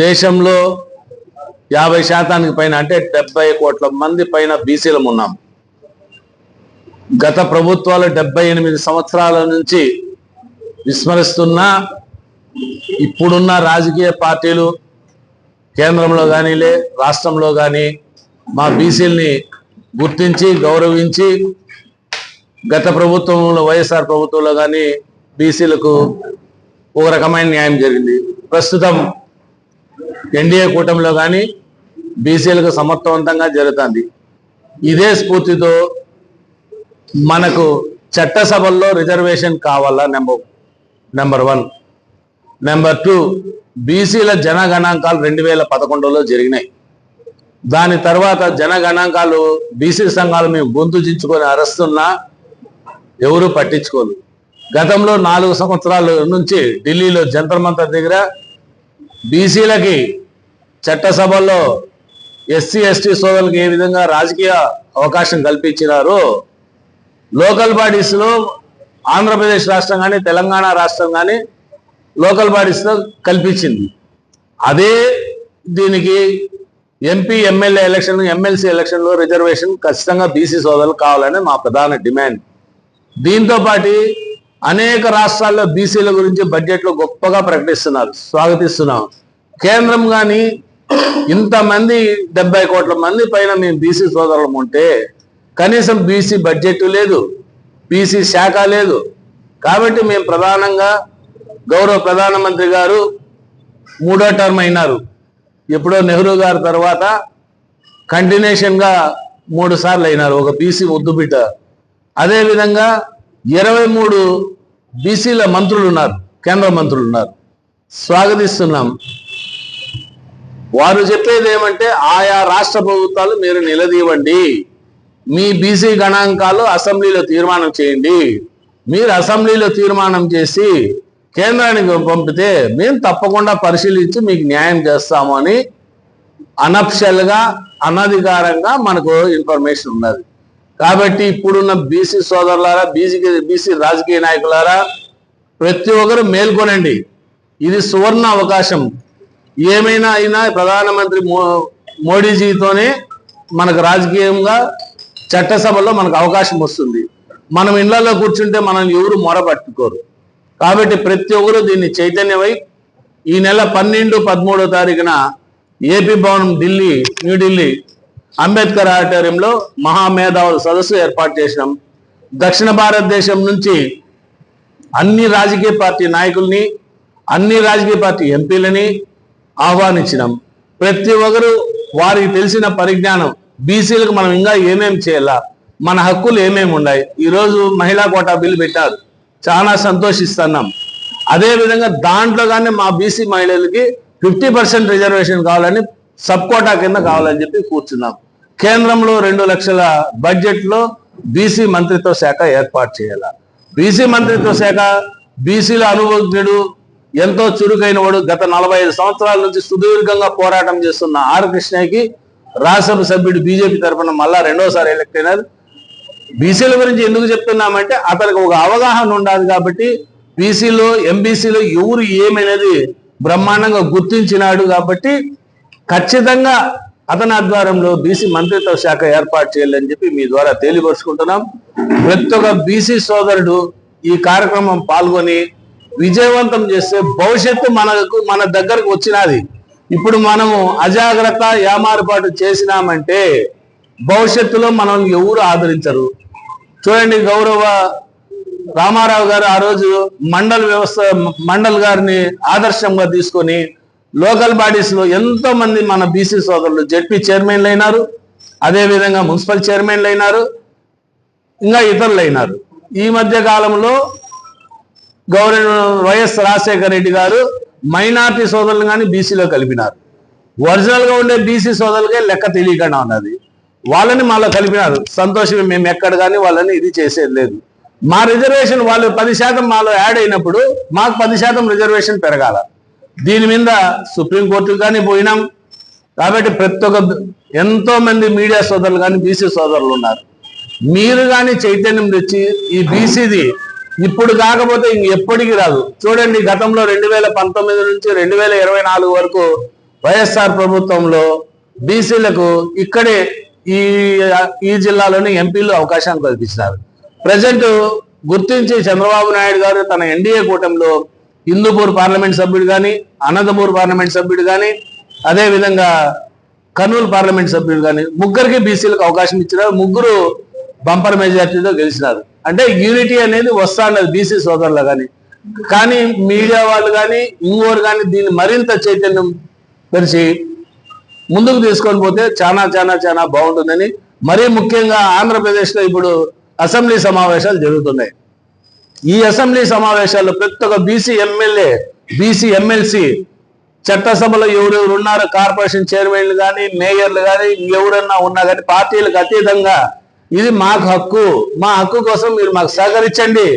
దేశంలో 50% పైన అంటే 70 కోట్ల మంది పైన బీసీలం ఉన్నాం. గత ప్రభుత్వాలు 78 సంవత్సరాల నుంచి విస్మరిస్తున్నా ఇప్పుడున్న రాజకీయ పార్టీలు కేంద్రంలో కానీ రాష్ట్రంలో కానీ మా బీసీలని గుర్తించి గౌరవించి గత ప్రభుత్వంలో వైఎస్ఆర్ ప్రభుత్వంలో కానీ బీసీలకు ఒక రకమైన న్యాయం జరిగింది. ప్రస్తుతం ఎన్డీఏ కూటమిలో కానీ బీసీలకు సమర్థవంతంగా జరుగుతుంది. ఇదే స్ఫూర్తితో మనకు చట్టసభల్లో రిజర్వేషన్ కావాలా నెంబర్ 1. నెంబర్ 2, బీసీల జనగణాంకాలు 2011లో జరిగినాయి. దాని తర్వాత జనగణాంకాలు బీసీ సంఘాలు మేము గొంతు చించుకొని అరుస్తున్నా ఎవరు పట్టించుకోరు. గతంలో 4 సంవత్సరాల నుంచి ఢిల్లీలో జంతర్ మంతర్ దగ్గర బీసీలకి చట్టసభల్లో ఎస్సీ ఎస్టీ సోదరులకు ఏ విధంగా రాజకీయ అవకాశం కల్పించినారో లోకల్ బాడీస్లో ఆంధ్రప్రదేశ్ రాష్ట్రం కానీ తెలంగాణ రాష్ట్రం కానీ లోకల్ బాడీస్లో కల్పించింది. అదే దీనికి ఎంపీ ఎమ్మెల్యే ఎలక్షన్ ఎమ్మెల్సీ ఎలక్షన్లో రిజర్వేషన్ ఖచ్చితంగా బీసీ సోదరులు కావాలని మా ప్రధాన డిమాండ్. దీంతో పాటు అనేక రాష్ట్రాల్లో బీసీల గురించి బడ్జెట్లో గొప్పగా ప్రకటిస్తున్నారు, స్వాగతిస్తున్నాం. కేంద్రం కానీ ఇంతమంది 70 కోట్ల మంది పైన మేము బీసీ సోదరులం ఉంటే కనీసం బీసీ బడ్జెట్ లేదు, బీసీ శాఖ లేదు. కాబట్టి మేము ప్రధానంగా గౌరవ ప్రధానమంత్రి గారు 3వ టర్మ్ అయినారు. ఎప్పుడో నెహ్రూ గారి తర్వాత కంటిన్యూషన్గా 3 సార్లు అయినారు, ఒక బీసీ ముద్దుబిడ్డ. అదేవిధంగా 23 బీసీల మంత్రులు ఉన్నారు, కేంద్ర మంత్రులు ఉన్నారు, స్వాగతిస్తున్నాం. వారు చెప్పేది ఏమంటే ఆయా రాష్ట్ర ప్రభుత్వాలు మీరు నిలదీవండి, మీ బీసీ గణాంకాలు అసెంబ్లీలో తీర్మానం చేయండి, మీరు అసెంబ్లీలో తీర్మానం చేసి కేంద్రానికి పంపితే మేము తప్పకుండా పరిశీలించి మీకు న్యాయం చేస్తాము అని అనఫిషియల్గా అనధికారంగా మనకు ఇన్ఫర్మేషన్ ఉన్నది. కాబట్టి ఇప్పుడున్న బీసీ సోదరులారా, బీసీ రాజకీయ నాయకులారా, ప్రతి ఒక్కరు మేల్కొనండి. ఇది సువర్ణ అవకాశం. ఏమైనా అయినా ప్రధానమంత్రి మోడీజీతోనే మనకు రాజకీయంగా చట్టసభలో మనకు అవకాశం వస్తుంది. మనం ఇళ్లలో కూర్చుంటే మనల్ని ఎవరు మొరపట్టుకోరు. కాబట్టి ప్రతి ఒక్కరు దీన్ని చైతన్యమై ఈ నెల 12, 13వ తారీఖున ఏపీ భవనం న్యూఢిల్లీ అంబేద్కర్ ఆడిటోరియంలో మహామేధావుల సదస్సు ఏర్పాటు చేసినాం. దక్షిణ భారతదేశం నుంచి అన్ని రాజకీయ పార్టీ నాయకుల్ని, అన్ని రాజకీయ పార్టీ ఎంపీలని ఆహ్వానించినాం. ప్రతి ఒక్కరు వారికి తెలిసిన పరిజ్ఞానం, బీసీలకు మనం ఇంకా ఏమేమి చేయాలా, మన హక్కులు ఏమేమి ఉన్నాయి. ఈరోజు మహిళా కోటా బిల్లు పెట్టారు, చాలా సంతోషిస్తున్నాం. అదేవిధంగా దాంట్లో కానీ మా బీసీ మహిళలకి 50% రిజర్వేషన్ కావాలని, సబ్ కోటా కింద కావాలని చెప్పి కూర్చున్నాం. కేంద్రంలో 2 లక్షల బడ్జెట్లో బీసీ మంత్రిత్వ శాఖ ఏర్పాటు చేయాల. బీసీ మంత్రిత్వ శాఖ బీసీల అనుభవజ్ఞుడు, ఎంతో చురుకైన వాడు, గత 45 సంవత్సరాల నుంచి సుదీర్ఘంగా పోరాటం చేస్తున్న ఆర్ కృష్ణయ్యకి రాజ్యసభ సభ్యుడు బీజేపీ తరఫున మళ్ళా 2వసారి ఎలక్ట్ అయినారు. బీసీల గురించి ఎందుకు చెప్తున్నామంటే అతనికి ఒక అవగాహన ఉండాలి. కాబట్టి బీసీలో ఎంబీసీలో ఎవరు ఏమనేది బ్రహ్మాండంగా గుర్తించినాడు. కాబట్టి ఖచ్చితంగా అతని ఆధ్వర్యంలో బీసీ మంత్రిత్వ శాఖ ఏర్పాటు చేయాలని చెప్పి మీ ద్వారా తెలియపరుచుకుంటున్నాం. ప్రతి ఒక్క బీసీ సోదరుడు ఈ కార్యక్రమం పాల్గొని విజయవంతం చేస్తే భవిష్యత్తు మన దగ్గరకు వచ్చినది. ఇప్పుడు మనము అజాగ్రత్త ఏమారుపాటు చేసినామంటే భవిష్యత్తులో మనం ఎవరు ఆదరించరు. చూడండి, గౌరవ రామారావు గారు ఆ రోజు మండల్ గారిని ఆదర్శంగా తీసుకొని లోకల్ బాడీస్ లో ఎంతో మంది మన బీసీ సోదరులు జెడ్పీ చైర్మన్లు అయినారు, అదేవిధంగా మున్సిపల్ చైర్మన్లు అయినారు, ఇంకా ఇతరులు అయినారు. ఈ మధ్య కాలంలో గౌరవ వైఎస్ రాజశేఖర రెడ్డి గారు మైనార్టీ సోదరులు కానీ బీసీలో కలిపినారు. ఒరిజినల్ గా ఉండే బీసీ సోదరులకే లెక్క తెలియకుండా ఉన్నది, వాళ్ళని మాలో కలిపినారు. సంతోషమే, మేము ఎక్కడ కానీ వాళ్ళని ఇది చేసేది లేదు. మా రిజర్వేషన్ వాళ్ళు 10% మాలో యాడ్ అయినప్పుడు మాకు 10% రిజర్వేషన్ పెరగాల. దీని మీద సుప్రీంకోర్టుకు కానీ పోయినాం. కాబట్టి ప్రతి ఒక్క ఎంతో మంది మీడియా సోదరులు కానీ బీసీ సోదరులు ఉన్నారు. మీరు కానీ చైతన్యం తెచ్చి ఈ బీసీది ఇప్పుడు కాకపోతే ఇంక ఎప్పటికీ రాదు. చూడండి, గతంలో 2019 నుంచి 2024 వరకు వైఎస్ఆర్ ప్రభుత్వంలో బీసీలకు ఇక్కడే ఈ జిల్లాలోని ఎంపీలు అవకాశాన్ని కల్పించినారు. ప్రజెంట్ గుర్తించి చంద్రబాబు నాయుడు గారు తన ఎన్డీఏ కూటమిలో హిందూపూర్ పార్లమెంట్ సభ్యుడు కానీ, అనంతపూర్ పార్లమెంట్ సభ్యుడు కానీ, అదేవిధంగా కర్నూలు పార్లమెంట్ సభ్యుడు కానీ ముగ్గురికి బీసీలకు అవకాశం ఇచ్చినారు. ముగ్గురు బంపర్ మెజార్టీతో గెలిచినారు. అంటే యూనిటీ అనేది వస్తాండదు బీసీ సోదరులు కానీ మీడియా వాళ్ళు కానీ ఇంకోరు కానీ దీన్ని మరింత చైతన్యం పరిచి ముందుకు తీసుకొని పోతే చాలా చాలా చాలా బాగుంటుందని, మరీ ముఖ్యంగా ఆంధ్రప్రదేశ్లో ఇప్పుడు అసెంబ్లీ సమావేశాలు జరుగుతున్నాయి. ఈ అసెంబ్లీ సమావేశాల్లో ప్రతి ఒక్క బీసీ ఎమ్మెల్యే, బీసీ ఎమ్మెల్సీ, చట్టసభలో ఎవరెవరు ఉన్నారో కార్పొరేషన్ చైర్మన్లు కానీ, మేయర్లు కానీ, ఎవరన్నా ఉన్నా కానీ పార్టీలకు అతీతంగా ఇది మాకు హక్కు, మా హక్కు కోసం మీరు మాకు సహకరించండి.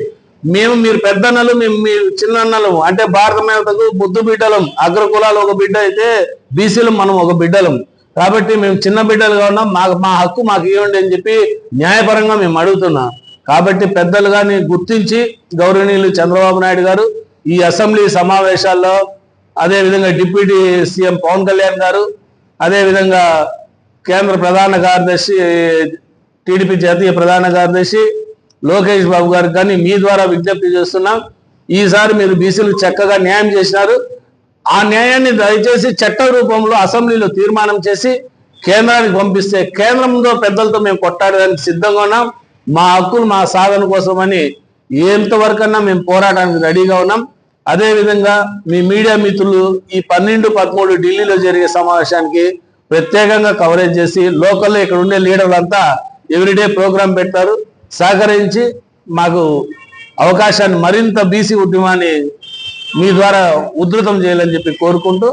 మీరు పెద్దన్నలు, మేము మీ చిన్నన్నలు, అంటే భారత మేతకు బుద్ధు బిడ్డలం. అగ్రకులాలు ఒక బిడ్డ అయితే బీసీలు మనం ఒక బిడ్డలం. కాబట్టి మేము చిన్న బిడ్డలుగా ఉన్నాం, మా హక్కు మాకు ఇవ్వండి అని చెప్పి న్యాయపరంగా మేము అడుగుతున్నాం. కాబట్టి పెద్దలు కానీ గుర్తించి గౌరవనీయులు చంద్రబాబు నాయుడు గారు ఈ అసెంబ్లీ సమావేశాల్లో, అదేవిధంగా డిప్యూటీ సీఎం పవన్ కళ్యాణ్ గారు, అదేవిధంగా కేంద్ర ప్రధాన కార్యదర్శి, టీడీపీ జాతీయ ప్రధాన కార్యదర్శి లోకేష్ బాబు గారికి కానీ మీ ద్వారా విజ్ఞప్తి చేస్తున్నాం. ఈసారి మీరు బీసీలు చక్కగా న్యాయం చేసినారు. ఆ న్యాయాన్ని దయచేసి చట్ట రూపంలో అసెంబ్లీలో తీర్మానం చేసి కేంద్రానికి పంపిస్తే కేంద్రంలో పెద్దలతో మేము కొట్టాడడానికి సిద్ధంగా ఉన్నాం. మా హక్కులు మా సాధన కోసమని ఎంతవరకన్నా మేము పోరాటానికి రెడీగా ఉన్నాం. అదేవిధంగా మీ మీడియా మిత్రులు ఈ 12-13 ఢిల్లీలో జరిగే సమావేశానికి ప్రత్యేకంగా కవరేజ్ చేసి లోకల్లో ఇక్కడ ఉండే లీడర్లంతా ఎవ్రీడే ప్రోగ్రాం పెట్టారు. సహకరించి మాకు అవకాశాన్ని, మరింత బీసీ ఉద్యమాన్ని మీ ద్వారా ఉధృతం చేయాలని చెప్పి కోరుకుంటూ